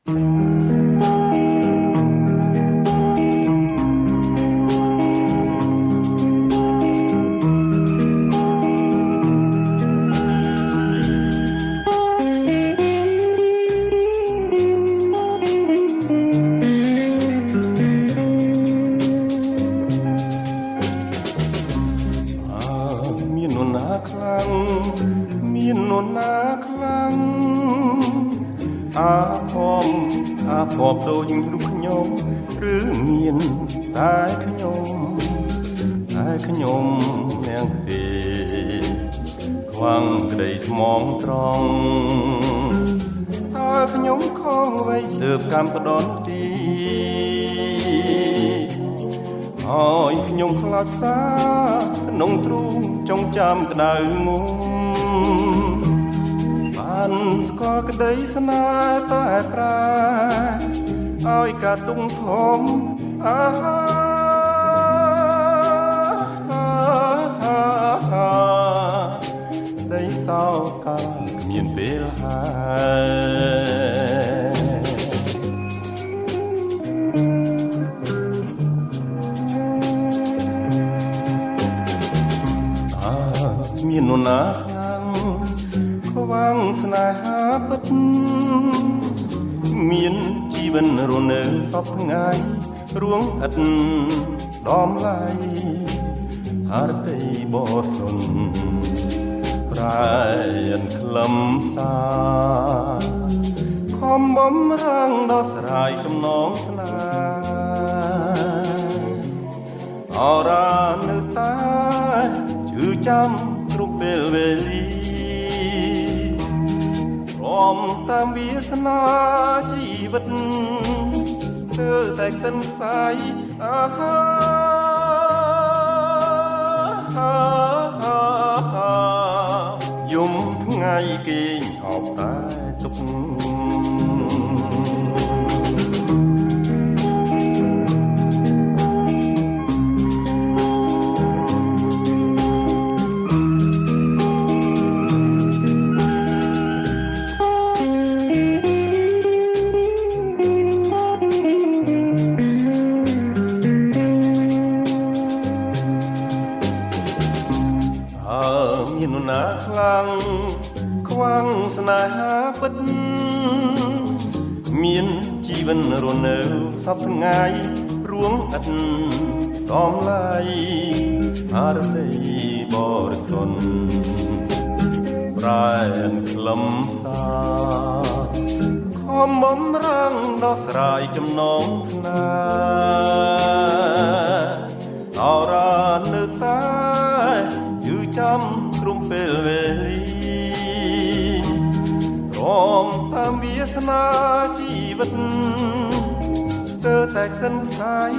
មាននរណាខ្លាំងអាភ័ព្វដូចរូបខ្ញុំឬមានតែខ្ញុំនាងទេខ្វាំងក្តីស្មងត្រង់តើខ្ញុំខុសអ្វីទើបកម្មផ្ដន់ទីឲ្យខ្ញុំខ្លាចសាក្នុងទ្រូងចងចាំក្តៅងំបានស្គាល់ក្តីស្នេហ៍តែប្រែឲ្យកាទុំធំដីសោកាគ្មានពេលហើយមាននរណាខ្លាំងខ្វាំងស្នេហាពិតមានជីវិតរស់នៅសពថ្ងៃរួងឥតដំឡៃហរតីបរសុនប្រែនខ្លឹមសារខំបំរាំងដោះស្រាយចំណងស្នេហ៍អរ៉ានៅតែជឿចាំគ្រប់ពេលវេលាព្រមតាមវាសនាជីវិតធ្វើតែសិនផ្សាយយំថ្ងៃគេងអោបតែទុកមាននរណាខ្លាំងខ្វាំងស្នេហាពិតមានជីវិតរស់នៅសពថ្ងៃរួងឥតដំឡៃអរតីបរិសុទ្ធប្រែនខ្លឹមសារខំបំរាំងដោះស្រាយចំណងស្នេហ៍អរ៉ានៅតែយឺចាំគ្រប់ពេលវេលាព្រមតាមវាសនាជីវិតស្ទើរតែសិនផ្សាយ